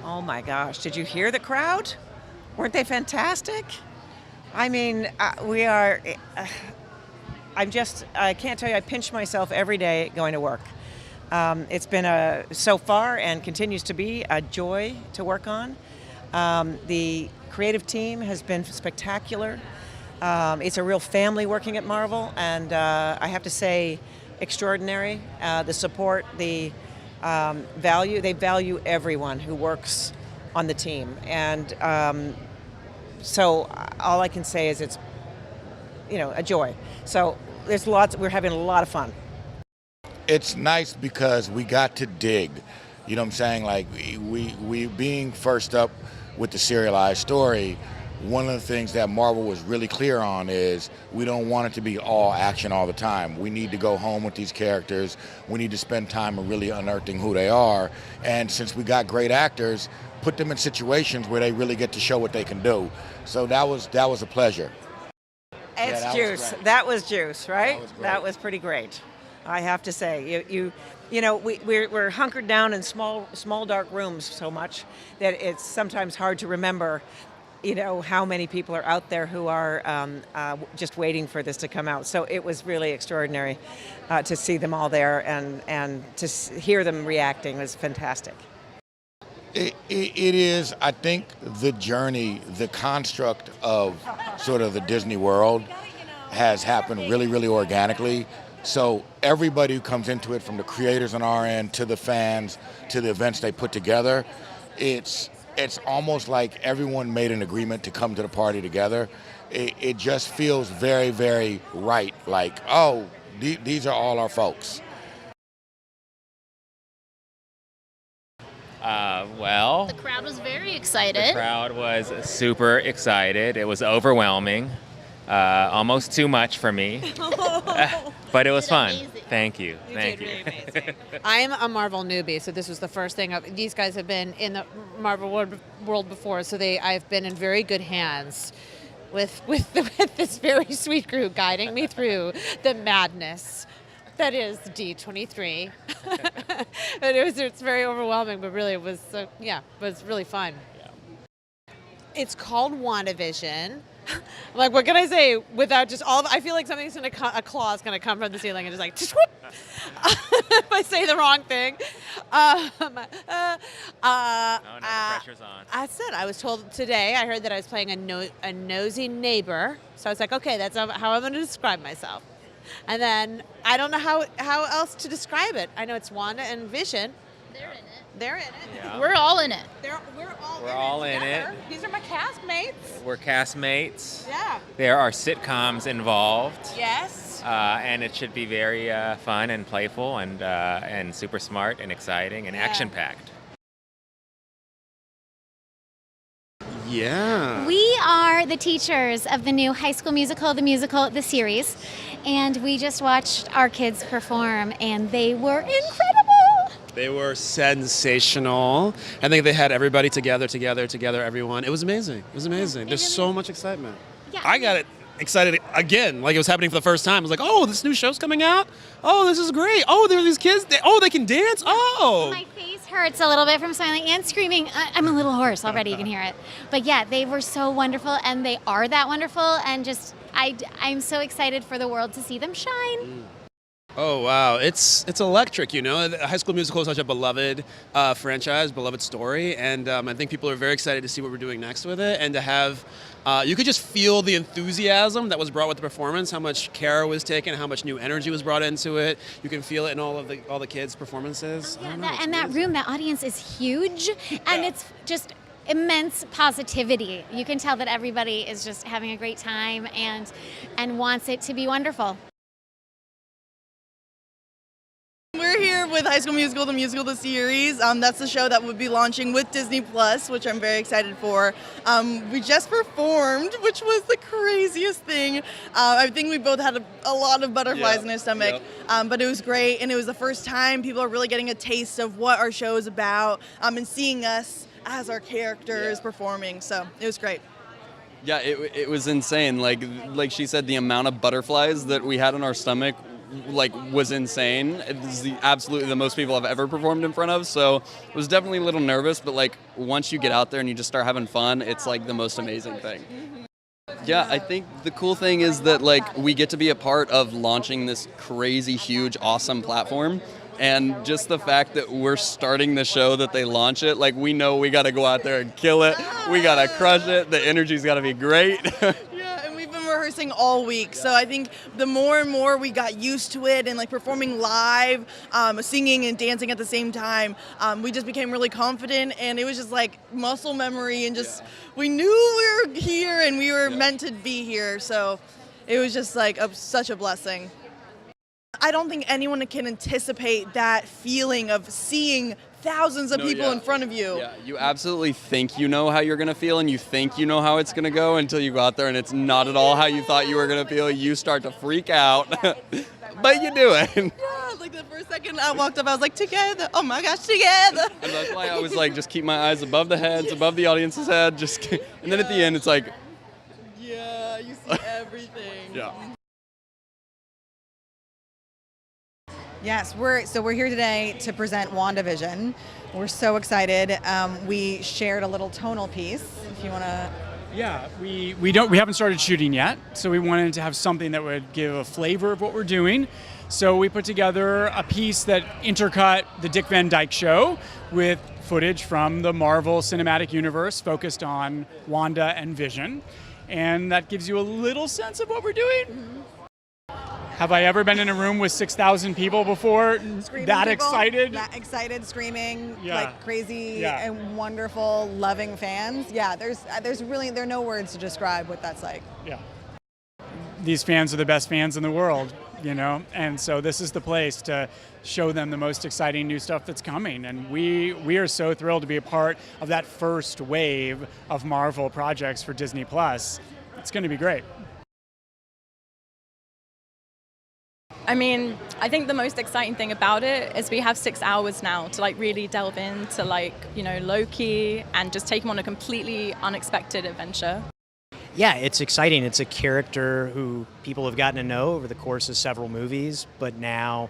Oh my gosh, did you hear the crowd? Weren't they fantastic? I mean, we are, I can't tell you, I pinch myself every day going to work. It's been so far and continues to be a joy to work on. The creative team has been spectacular. It's a real family working at Marvel, and I have to say, extraordinary. The support, the they value everyone who works on the team. And so all I can say is it's, a joy. So we're having a lot of fun. It's nice because we got to dig, you know what I'm saying? Like we being first up with the serialized story, one of the things that Marvel was really clear on is we don't want it to be all action all the time. We need to go home with these characters. We need to spend time in really unearthing who they are. And since we got great actors, put them in situations where they really get to show what they can do. So that was a pleasure. It's juice. That was juice, right? That was pretty great. I have to say, we're hunkered down in small dark rooms so much that it's sometimes hard to remember, how many people are out there who are just waiting for this to come out. So it was really extraordinary to see them all there and to hear them reacting was fantastic. It is, I think, the journey, the construct of sort of the Disney world has happened really, really organically. So everybody who comes into it, from the creators on our end to the fans to the events they put together, it's almost like everyone made an agreement to come to the party together. It just feels very, very right. Like, oh, these are all our folks. Well, the crowd was very excited. The crowd was super excited. It was overwhelming, almost too much for me, but it was fun. Amazing. Thank you. Thank you. Really amazing. I'm a Marvel newbie, so this was the first thing. These guys have been in the Marvel world before, so I've been in very good hands with this very sweet group guiding me through the madness that is D23. It's very overwhelming, but really it was really fun. Yeah. It's called WandaVision. I'm like, what can I say without just I feel like something's a claw is gonna come from the ceiling and just like, whoop, if I say the wrong thing. No, the pressure's on. I was told today, I heard that I was playing a nosy neighbor. So I was like, okay, that's how I'm gonna describe myself. And then I don't know how else to describe it. I know it's Wanda and Vision. They're in it. Yeah. We're all in it. We're all in it. These are my castmates. We're castmates. Yeah. There are sitcoms involved. Yes. And it should be very fun and playful and super smart and exciting and action-packed. Yeah. We are the teachers of the new High School Musical, the series, and we just watched our kids perform, and they were incredible. They were sensational. I think they had everybody together, everyone. It was amazing. There's so much excitement. Yeah. I got excited again, like it was happening for the first time. I was like, oh, this new show's coming out? Oh, this is great. Oh, there are these kids. They can dance? Oh. My face hurts a little bit from smiling and screaming. I'm a little hoarse already, you can hear it. But yeah, they were so wonderful, and they are that wonderful, and just, I'm so excited for the world to see them shine. Oh, wow. It's electric, High School Musical is such a beloved franchise, beloved story, and I think people are very excited to see what we're doing next with it, and to have, you could just feel the enthusiasm that was brought with the performance, how much care was taken, how much new energy was brought into it. You can feel it in all the kids' performances. Yeah, that room, that audience is huge, and it's just immense positivity. You can tell that everybody is just having a great time and wants it to be wonderful. We're here with High School Musical, the series. That's the show that would be launching with Disney Plus, which I'm very excited for. We just performed, which was the craziest thing. I think we both had a lot of butterflies in our stomach, but it was great, and it was the first time people are really getting a taste of what our show is about, and seeing us as our characters performing, so it was great. Yeah, it was insane. Like she said, the amount of butterflies that we had in our stomach like was insane. It's absolutely the most people I've ever performed in front of, so I was definitely a little nervous, but like once you get out there and you just start having fun, it's like the most amazing thing. Yeah, I think the cool thing is that like we get to be a part of launching this crazy, huge, awesome platform. And just the fact that we're starting the show that they launch it, like we know we got to go out there and kill it. We got to crush it. The energy's got to be great. Yeah, and we've been rehearsing all week. So I think the more and more we got used to it and like performing live, singing and dancing at the same time, we just became really confident, and it was just like muscle memory, and just we knew we were here and we were meant to be here. So it was just like such a blessing. I don't think anyone can anticipate that feeling of seeing thousands of people in front of you. Yeah, you absolutely think you know how you're going to feel, and you think you know how it's going to go until you go out there and it's not at all how you thought you were going to feel. You start to freak out, but you do it. Yeah, like the first second I walked up, I was like, together, oh my gosh, together. And that's why I was like, just keep my eyes above the heads, above the audience's head, and then at the end it's like... Yeah, you see everything. Yeah. Yes, we're here today to present WandaVision. We're so excited. We shared a little tonal piece. If you want to. Yeah, we haven't started shooting yet, so we wanted to have something that would give a flavor of what we're doing. So we put together a piece that intercut the Dick Van Dyke Show with footage from the Marvel Cinematic Universe focused on Wanda and Vision, and that gives you a little sense of what we're doing. Mm-hmm. Have I ever been in a room with 6,000 people before? Screaming that people, excited? That excited, screaming, Yeah. like crazy Yeah. and wonderful, loving fans. Yeah, there are no words to describe what that's like. Yeah. These fans are the best fans in the world, you know? And so this is the place to show them the most exciting new stuff that's coming. And we are so thrilled to be a part of that first wave of Marvel projects for Disney+. It's going to be great. I mean, I think the most exciting thing about it is we have 6 hours now to like really delve into like, you know, Loki and just take him on a completely unexpected adventure. Yeah, it's exciting. It's a character who people have gotten to know over the course of several movies, but now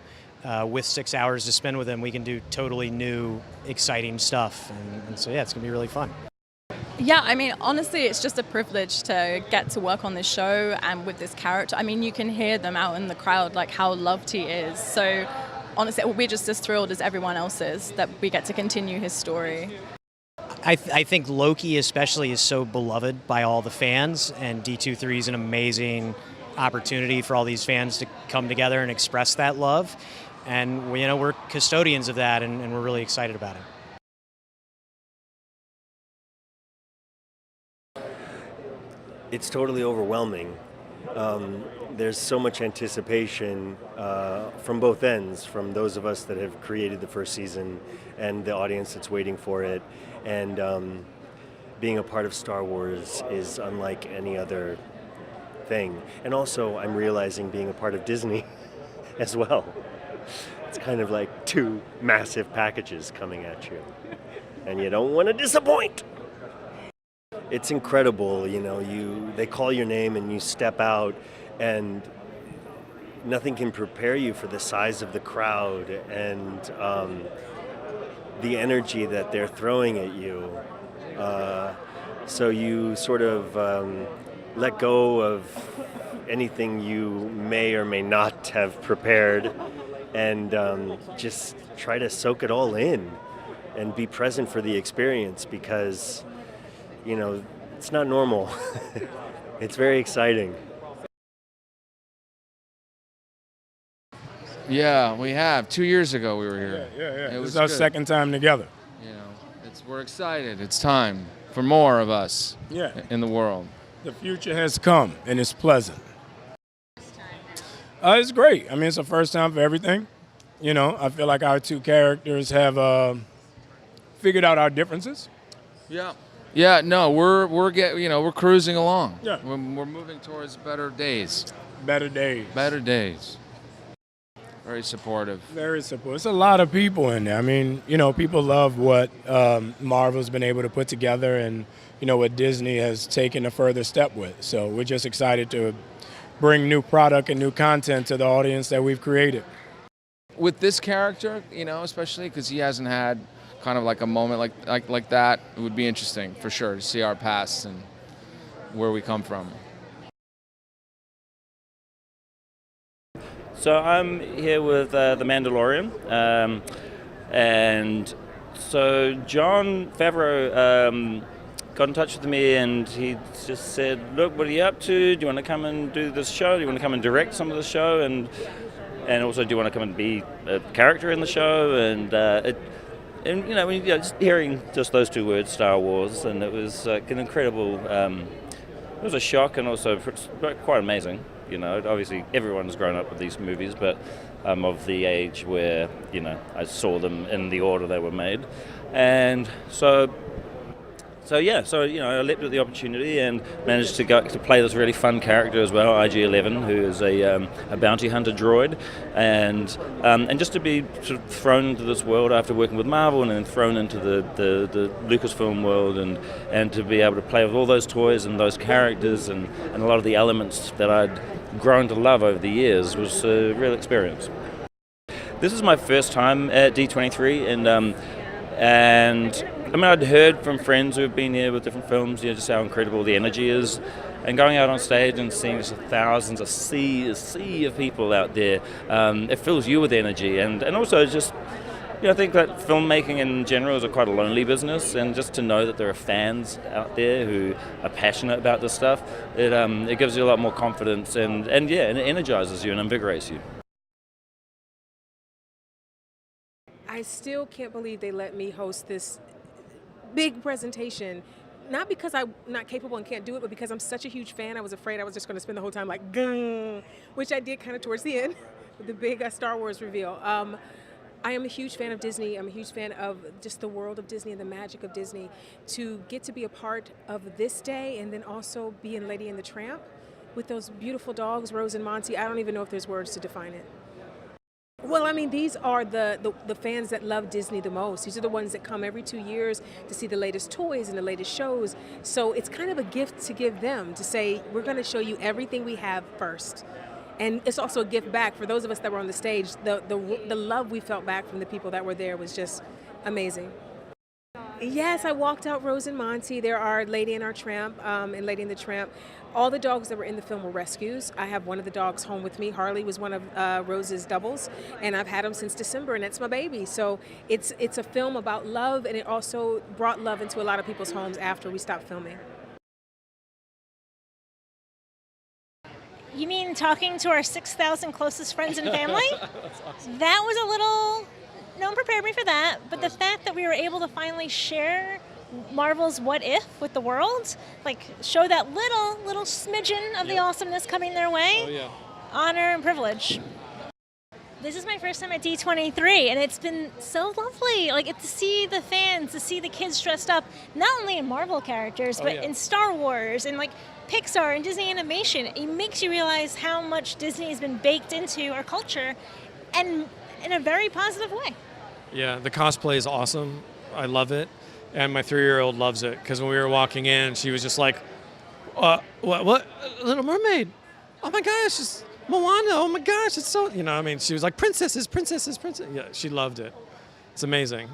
with 6 hours to spend with him, we can do totally new, exciting stuff. And so, yeah, it's going to be really fun. Yeah, I mean, honestly, it's just a privilege to get to work on this show and with this character. I mean, you can hear them out in the crowd, like how loved he is. So honestly, we're just as thrilled as everyone else is that we get to continue his story. I think Loki especially is so beloved by all the fans, and D23 is an amazing opportunity for all these fans to come together and express that love. And we're custodians of that, and we're really excited about it. It's totally overwhelming. There's so much anticipation from both ends, from those of us that have created the first season and the audience that's waiting for it. And being a part of Star Wars is unlike any other thing. And also, I'm realizing being a part of Disney as well. It's kind of like two massive packages coming at you. And you don't want to disappoint. It's incredible, they call your name and you step out, and nothing can prepare you for the size of the crowd and the energy that they're throwing at you. So you sort of let go of anything you may or may not have prepared and just try to soak it all in and be present for the experience, because it's not normal. It's very exciting. Yeah, we have. 2 years ago we were here. Yeah. It was our second time together. We're excited. It's time for more of us in the world. The future has come, and it's pleasant. It's great. I mean, it's the first time for everything. I feel like our two characters have figured out our differences. Yeah. Yeah, no, we're cruising along. Yeah. We're moving towards better days. Better days. Better days. Very supportive. Very supportive. It's a lot of people in there. I mean, people love what Marvel's been able to put together, and what Disney has taken a further step with. So we're just excited to bring new product and new content to the audience that we've created. With this character, you know, especially because he hasn't had kind of like a moment like that, it would be interesting for sure to see our past and where we come from. So I'm here with The Mandalorian, and so Jon Favreau got in touch with me and he just said, look, what are you up to? Do you want to come and do this show? Do you want to come and direct some of the show? And also, do you want to come and be a character in the show? And you know, just hearing just those two words, Star Wars, and it was like an incredible, it was a shock and also quite amazing. You know, obviously everyone's grown up with these movies, but I'm of the age where, you know, I saw them in the order they were made. And so yeah, you know, I leapt at the opportunity and managed to play this really fun character as well, IG-11, who is a bounty hunter droid, and just to be sort of thrown into this world after working with Marvel and then thrown into the Lucasfilm world, and to be able to play with all those toys and those characters and a lot of the elements that I'd grown to love over the years was a real experience. This is my first time at D23, and I mean, I'd heard from friends who have been here with different films, you know, just how incredible the energy is. And going out on stage and seeing just thousands, a sea of people out there, it fills you with energy. And also just, you know, I think that filmmaking in general is quite a lonely business. And just to know that there are fans out there who are passionate about this stuff, it gives you a lot more confidence and yeah, and it energizes you and invigorates you. I still can't believe they let me host this big presentation, not because I'm not capable and can't do it, but because I'm such a huge fan. I was afraid I was just going to spend the whole time like, gah, which I did kind of towards the end with the big Star Wars reveal. I am a huge fan of Disney. I'm a huge fan of just the world of Disney and the magic of Disney. To get to be a part of this day and then also be in Lady and the Tramp with those beautiful dogs, Rose and Monty, I don't even know if there's words to define it. Well, I mean, these are the fans that love Disney the most. These are the ones that come every 2 years to see the latest toys and the latest shows. So it's kind of a gift to give them, to say, we're going to show you everything we have first. And it's also a gift back for those of us that were on the stage. The love we felt back from the people that were there was just amazing. Yes, I walked out Rose and Monty. There are Lady and Our Tramp and Lady and the Tramp. All the dogs that were in the film were rescues. I have one of the dogs home with me. Harley was one of Rose's doubles, and I've had him since December, and that's my baby. So it's a film about love, and it also brought love into a lot of people's homes after we stopped filming. You mean talking to our 6,000 closest friends and family? That's awesome. That was a little, no one prepared me for that, but the fact that we were able to finally share Marvel's What If with the world, like show that little smidgen of the awesomeness coming their way. Oh yeah. Honor and privilege. This is my first time at D23, and it's been so lovely. Like to see the fans, to see the kids dressed up, not only in Marvel characters, but in Star Wars and like Pixar and Disney animation. It makes you realize how much Disney has been baked into our culture, and in a very positive way. Yeah, the cosplay is awesome. I love it. And my 3-year-old loves it, because when we were walking in, she was just like, what? Little Mermaid? Oh my gosh, it's Moana, oh my gosh, it's so, you know, I mean, she was like, princesses. Yeah, she loved it. It's amazing.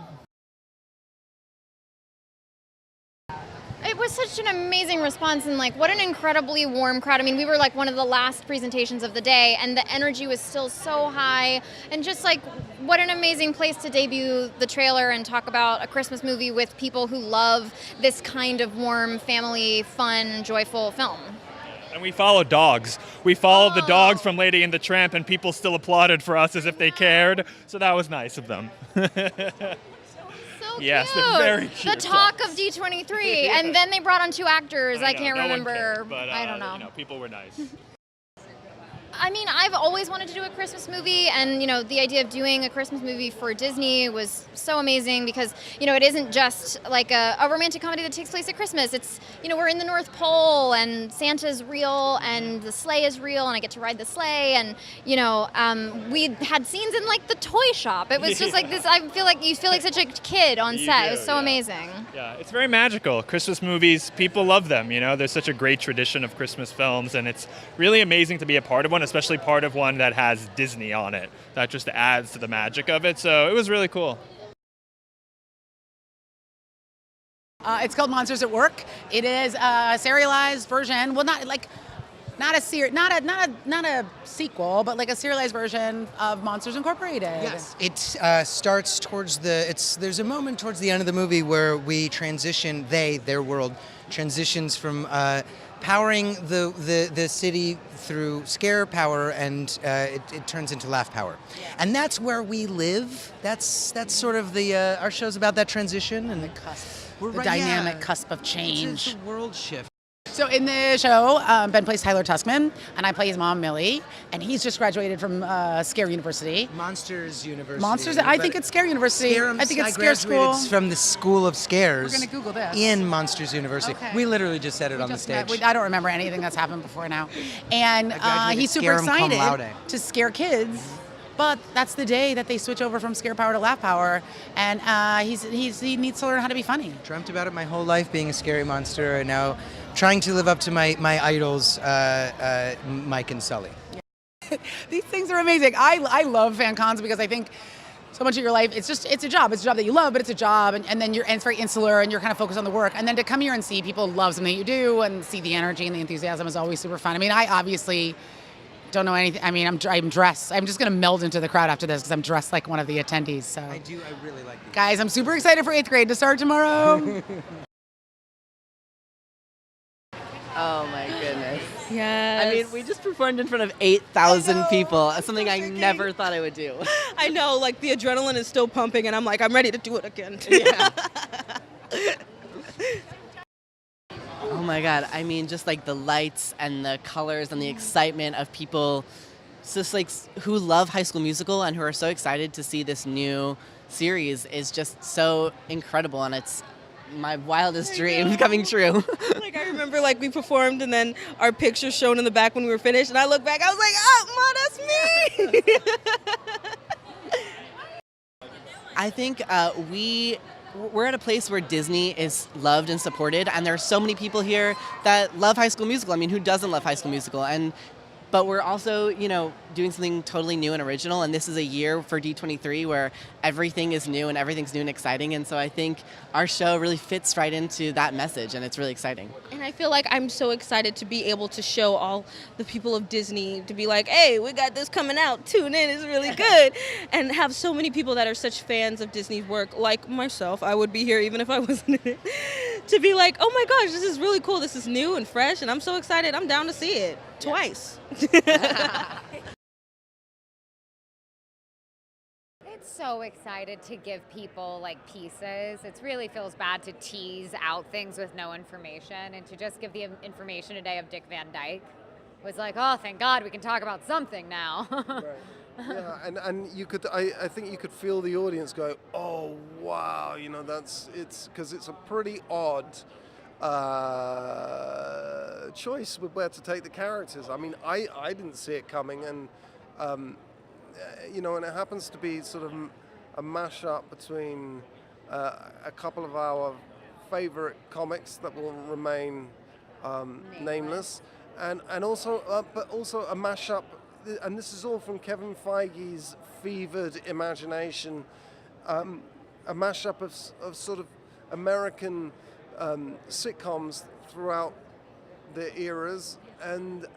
It was such an amazing response, and like what an incredibly warm crowd. I mean, we were like one of the last presentations of the day, and the energy was still so high, and just like what an amazing place to debut the trailer and talk about a Christmas movie with people who love this kind of warm, family, fun, joyful film. And we followed dogs. We followed the dogs from Lady and the Tramp, and people still applauded for us as if they cared. So that was nice of them. Yes, they're very cute. The talk of D23, and then they brought on 2 actors. I can't remember. Cared, but, I don't know. You know, people were nice. I mean, I've always wanted to do a Christmas movie, and the idea of doing a Christmas movie for Disney was so amazing because it isn't just like a romantic comedy that takes place at Christmas. It's we're in the North Pole, and Santa's real, and the sleigh is real, and I get to ride the sleigh, and we had scenes in like the toy shop. It was just like this. I feel like you feel like such a kid on set. It was so amazing. Yeah, it's very magical. Christmas movies, people love them. There's such a great tradition of Christmas films, and it's really amazing to be a part of one, especially part of one that has Disney on it. That just adds to the magic of it. So it was really cool. It's called Monsters at Work. It is a serialized version. Well, not a sequel, but like a serialized version of Monsters Incorporated. Yes, it starts towards there's a moment towards the end of the movie where we transition, their world transitions from powering the city through scare power, and it turns into laugh power. Yeah. And that's where we live. That's sort of our show's about that transition and the cusp, dynamic cusp of change. It's a world shift. So in the show, Ben plays Tyler Tuskman, and I play his mom, Millie, and he's just graduated from Scare University. Monsters University. Monsters? I think it's Scare University. I think it's Scare School. From the School of Scares. We're going to Google this. In Monsters University. Okay. We literally just said it on the stage. I don't remember anything that's happened before now. And he's super excited to scare kids. But that's the day that they switch over from scare power to laugh power, and he needs to learn how to be funny. Dreamt about it my whole life, being a scary monster, and now trying to live up to my idols, Mike and Sully. Yeah. These things are amazing. I love fan cons because I think so much of your life, it's a job. It's a job that you love, but it's a job, and then it's very insular, and you're kind of focused on the work. And then to come here and see people love something you do and see the energy and the enthusiasm is always super fun. I mean, I obviously don't know anything. I mean, I'm dressed. I'm just going to meld into the crowd after this because I'm dressed like one of the attendees. So I really like these. Guys, I'm super excited for 8th grade to start tomorrow. Oh my goodness. Yes. I mean, we just performed in front of 8,000 people. Something I never thought I would do. I know, like the adrenaline is still pumping and I'm like, I'm ready to do it again. Yeah. Oh my God. I mean, just like the lights and the colors and the excitement of people just like who love High School Musical and who are so excited to see this new series is just so incredible, and it's my wildest dream coming true. Like I remember like we performed and then our pictures shown in the back when we were finished, and I look back, I was like, oh, Ma, that's me. I think we're at a place where Disney is loved and supported, and there are so many people here that love High School Musical. I mean, who doesn't love High School Musical? But we're also, doing something totally new and original, and this is a year for D23 where everything is new and everything's new and exciting, and so I think our show really fits right into that message, and it's really exciting. And I feel like I'm so excited to be able to show all the people of Disney, to be like, hey, we got this coming out, tune in, it's really good, and have so many people that are such fans of Disney's work, like myself, I would be here even if I wasn't in it, to be like, oh my gosh, this is really cool, this is new and fresh, and I'm so excited, I'm down to see it, twice. It's so excited to give people like pieces. It really feels bad to tease out things with no information, and to just give the information today of Dick Van Dyke was like, oh, thank God we can talk about something now. Right. Yeah, and you could, I think you could feel the audience go, oh wow, it's because it's a pretty odd choice with where to take the characters. I mean, I didn't see it coming, and and it happens to be sort of a mashup between a couple of our favorite comics that will remain nameless, and also but also a mashup, and this is all from Kevin Feige's fevered imagination, a mashup of sort of American sitcoms throughout the eras, and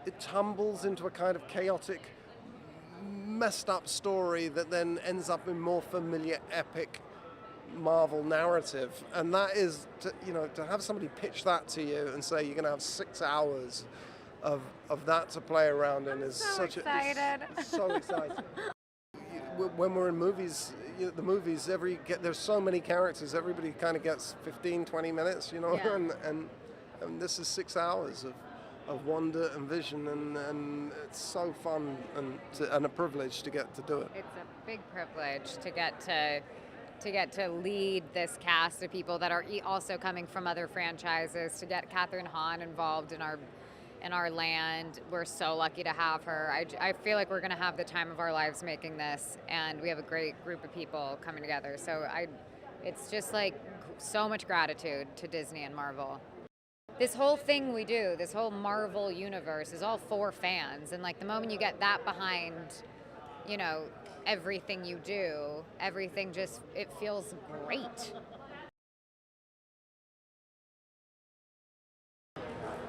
it tumbles into a kind of chaotic, messed up story that then ends up in more familiar epic Marvel narrative. And that is, to have somebody pitch that to you and say you're going to have 6 hours of that to play around in is so excited. It's so exciting. When we're in movies, the movies, there's so many characters, everybody kind of gets 15, 20 minutes, Yeah. and this is 6 hours of wonder and vision, and it's so fun and a privilege to get to do it. It's a big privilege to get to lead this cast of people that are also coming from other franchises, to get Catherine Hahn involved in our land. We're so lucky to have her. I feel like we're going to have the time of our lives making this, and we have a great group of people coming together. So it's just like so much gratitude to Disney and Marvel. This whole thing we do, this whole Marvel universe is all for fans, and like the moment you get that behind, you know, everything you do, everything just, it feels great.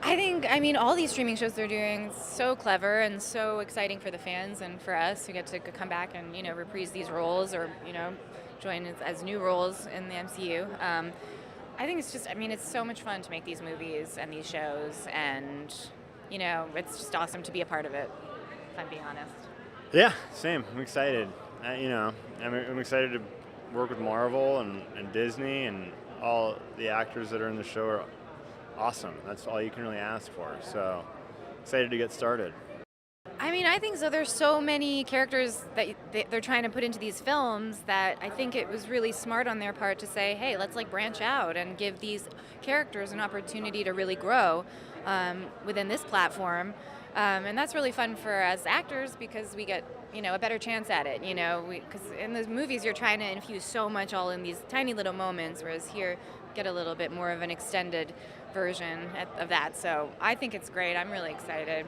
I mean, all these streaming shows they're doing so clever and so exciting for the fans and for us who get to come back and, you know, reprise these roles or, you know, join as new roles in the MCU. I think it's just, I mean, it's so much fun to make these movies and these shows, and, you know, it's just awesome to be a part of it, if I'm being honest. Yeah, same. I'm excited. I'm excited to work with Marvel and Disney, and all the actors that are in the show are awesome. That's all you can really ask for. So excited to get started. I mean, I think so. There's so many characters that they're trying to put into these films that I think it was really smart on their part to say, hey, let's like branch out and give these characters an opportunity to really grow within this platform. And that's really fun for us actors because we get, you know, a better chance at it, you know, because in the movies you're trying to infuse so much all in these tiny little moments, whereas here get a little bit more of an extended version of that. So I think it's great. I'm really excited.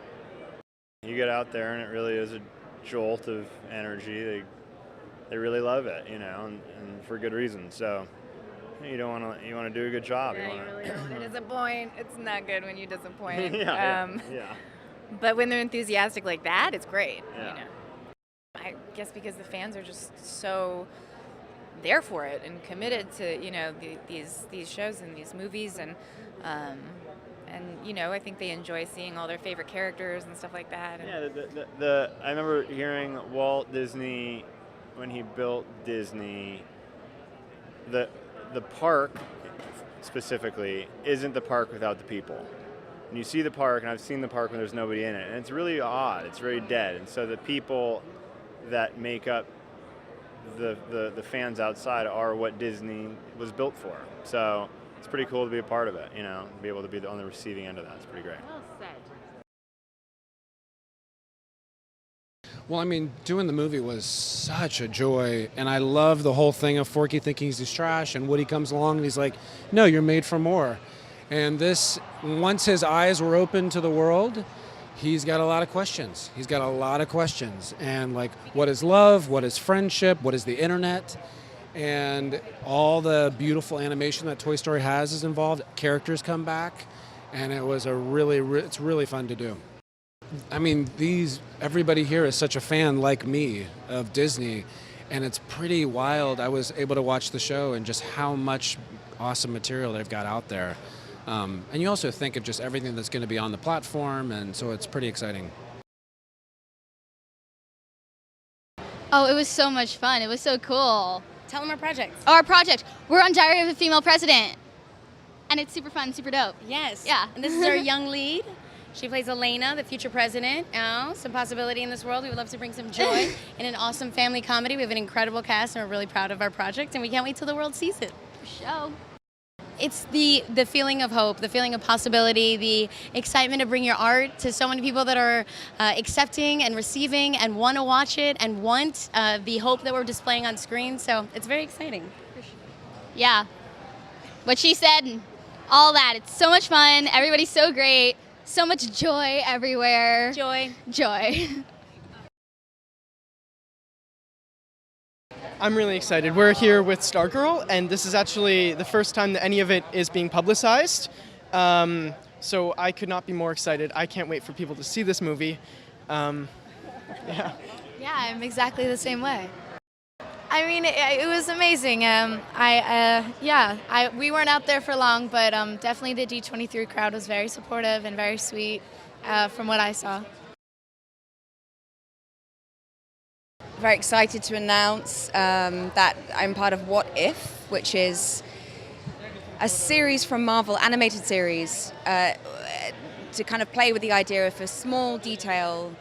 You get out there and it really is a jolt of energy. They really love it, you know, and for good reason. So you want to do a good job. Yeah, you really don't want to disappoint. It's not good when you disappoint. Yeah. But when they're enthusiastic like that, it's great. Yeah. You know, I guess because the fans are just so there for it and committed to, you know, these shows and these movies, and you know, I think they enjoy seeing all their favorite characters and stuff like that. Yeah, I remember hearing Walt Disney when he built Disney. The park specifically isn't the park without the people. And you see the park, and I've seen the park when there's nobody in it, and it's really odd. It's very dead. And so the people that make up the fans outside are what Disney was built for. So it's pretty cool to be a part of it, you know, be able to be on the receiving end of that. It's pretty great. Well said. Well, I mean, doing the movie was such a joy, and I love the whole thing of Forky thinking he's trash, and Woody comes along and he's like, no, you're made for more. And this, once his eyes were open to the world, he's got a lot of questions. And like, what is love? What is friendship? What is the internet? And all the beautiful animation that Toy Story has is involved. Characters come back, and it was it's really fun to do. I mean, everybody here is such a fan like me of Disney, and it's pretty wild. I was able to watch the show and just how much awesome material they've got out there. And you also think of just everything that's going to be on the platform, and so it's pretty exciting. Oh, it was so much fun. It was so cool. Tell them our project. Oh, our project. We're on Diary of a Female President. And it's super fun, super dope. Yes. Yeah. And this is our young lead. She plays Elena, the future president. Some possibility in this world. We would love to bring some joy in an awesome family comedy. We have an incredible cast, and we're really proud of our project, and we can't wait till the world sees it. For sure. It's the feeling of hope, the feeling of possibility, the excitement to bring your art to so many people that are accepting and receiving and want to watch it and want the hope that we're displaying on screen. So it's very exciting. Yeah. What she said and all that. It's so much fun. Everybody's so great. So much joy everywhere. Joy. I'm really excited. We're here with Stargirl, and this is actually the first time that any of it is being publicized. So I could not be more excited. I can't wait for people to see this movie. Yeah. Yeah, I'm exactly the same way. I mean, it was amazing. We weren't out there for long, but definitely the D23 crowd was very supportive and very sweet from what I saw. Very excited to announce that I'm part of What If, which is a series from Marvel, animated series, to kind of play with the idea if a small detail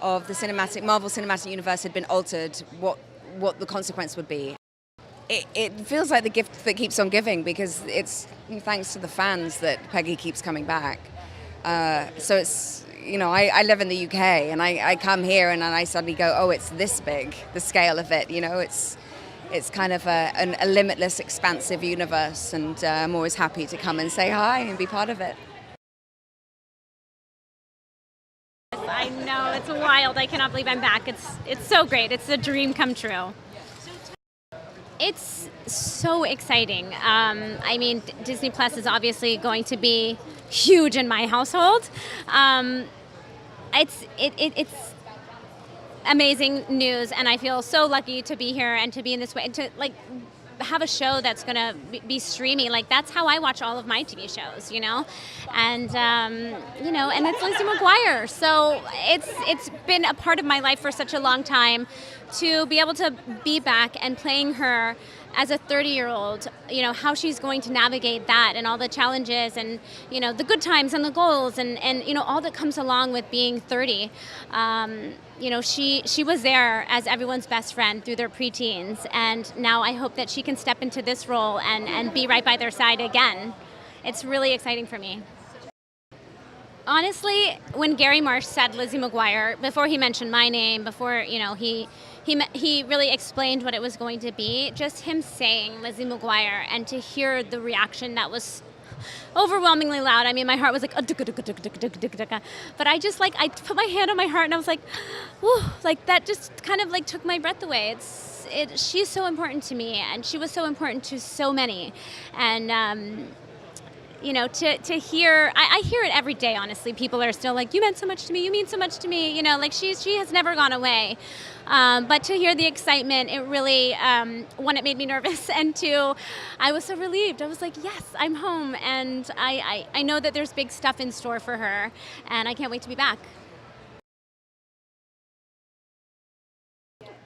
of the Marvel Cinematic Universe had been altered, what the consequence would be. It feels like the gift that keeps on giving, because it's thanks to the fans that Peggy keeps coming back. So it's, I live in the UK, and I come here and I suddenly go, oh, it's this big, the scale of it, it's kind of a limitless, expansive universe, and I'm always happy to come and say hi and be part of it. I know, it's wild. I cannot believe I'm back. It's so great. It's a dream come true. It's so exciting. I mean, Disney Plus is obviously going to be huge in my household. It's amazing news, and I feel so lucky to be here and to be in this way, and to have a show that's going to be streaming. That's how I watch all of my TV shows, and and it's Lizzie McGuire. So it's been a part of my life for such a long time, to be able to be back and playing her as a 30-year-old, how she's going to navigate that and all the challenges and, the good times and the goals and all that comes along with being 30. She was there as everyone's best friend through their preteens, and now I hope that she can step into this role and be right by their side again. It's really exciting for me. Honestly, when Gary Marsh said Lizzie McGuire, before he mentioned my name, before he really explained what it was going to be, just him saying Lizzie McGuire and to hear the reaction that was overwhelmingly loud. I mean, my heart was like, but I just I put my hand on my heart and I was like, whew, that just kind of took my breath away. She's so important to me, and she was so important to so many, and to hear, I hear it every day, honestly. People are still like, you meant so much to me, you mean so much to me, she has never gone away. But to hear the excitement, it really, one, it made me nervous, and two, I was so relieved. I was like, yes, I'm home, and I know that there's big stuff in store for her, and I can't wait to be back.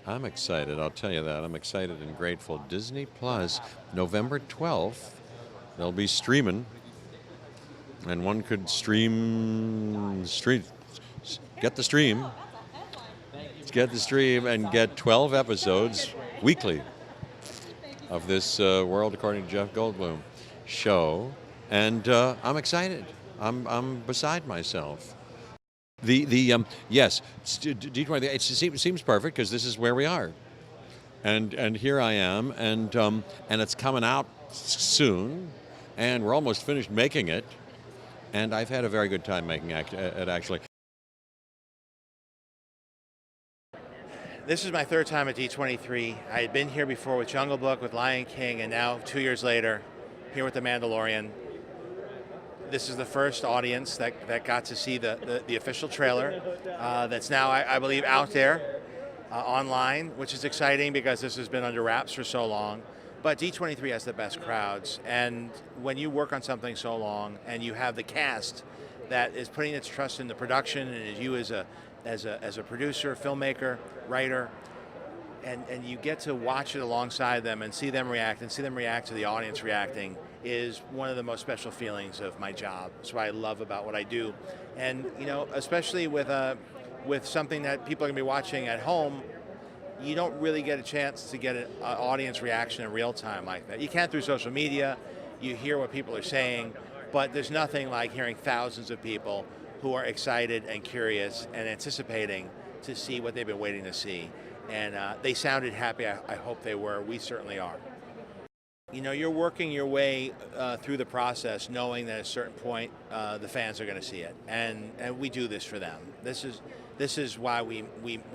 I'm excited, I'll tell you that. I'm excited and grateful. Disney Plus, November 12th, they'll be streaming. And one could get the stream and get 12 episodes weekly of this World According to Jeff Goldblum show, and I'm excited. I'm beside myself. Yes, D23. It seems perfect, because this is where we are, and here I am, and it's coming out soon, and we're almost finished making it. And I've had a very good time making it, actually. This is my third time at D23. I had been here before with Jungle Book, with Lion King, and now 2 years later, here with The Mandalorian. This is the first audience that got to see the official trailer that's now, I believe, out there online, which is exciting because this has been under wraps for so long. But D23 has the best crowds, and when you work on something so long and you have the cast that is putting its trust in the production, and you as a producer, filmmaker, writer, and you get to watch it alongside them and see them react to the audience reacting, is one of the most special feelings of my job. That's what I love about what I do, and especially with something that people are going to be watching at home. You don't really get a chance to get an audience reaction in real time like that. You can through social media, you hear what people are saying, but there's nothing like hearing thousands of people who are excited and curious and anticipating to see what they've been waiting to see. And they sounded happy. I hope they were. We certainly are. You're working your way through the process knowing that at a certain point the fans are going to see it. And we do this for them. This is why we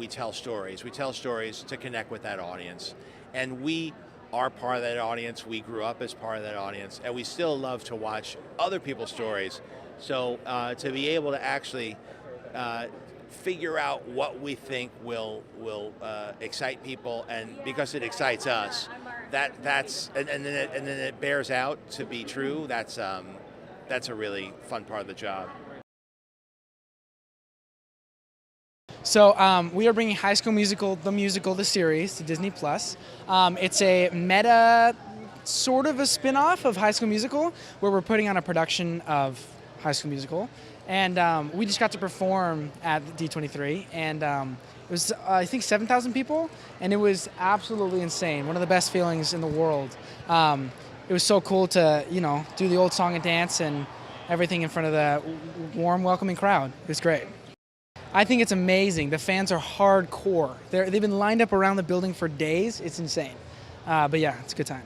tell stories. We tell stories to connect with that audience. And we are part of that audience. We grew up as part of that audience. And we still love to watch other people's stories. So to be able to actually figure out what we think will excite people, and because it excites us, that's and then it bears out to be true. That's a really fun part of the job. So we are bringing High School Musical, the series, to Disney Plus. It's a meta, sort of a spin-off of High School Musical, where we're putting on a production of High School Musical, and we just got to perform at D23, and it was I think 7,000 people, and it was absolutely insane. One of the best feelings in the world. It was so cool to do the old song and dance and everything in front of the warm, welcoming crowd. It was great. I think it's amazing. The fans are hardcore. They've been lined up around the building for days. It's insane. But yeah, it's a good time.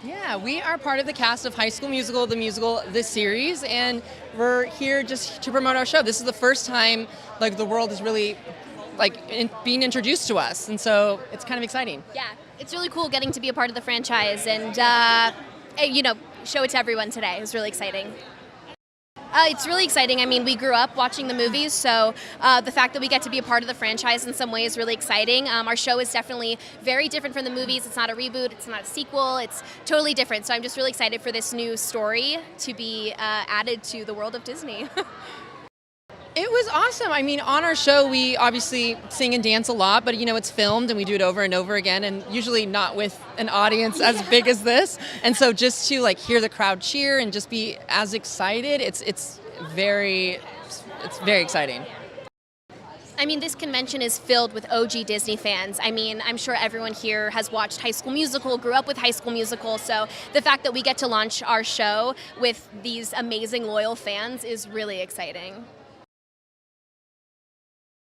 Yeah, we are part of the cast of High School Musical, the musical, this series, and we're here just to promote our show. This is the first time the world is really being introduced to us, and so it's kind of exciting. Yeah, it's really cool getting to be a part of the franchise and show it to everyone today. It was really exciting. It's really exciting. I mean, we grew up watching the movies, so the fact that we get to be a part of the franchise in some way is really exciting. Our show is definitely very different from the movies. It's not a reboot. It's not a sequel. It's totally different. So I'm just really excited for this new story to be added to the world of Disney. It was awesome. I mean, on our show, we obviously sing and dance a lot, but it's filmed and we do it over and over again, and usually not with an audience as big as this. And so just to hear the crowd cheer and just be as excited, it's very exciting. I mean, this convention is filled with OG Disney fans. I mean, I'm sure everyone here has watched High School Musical, grew up with High School Musical, so the fact that we get to launch our show with these amazing loyal fans is really exciting.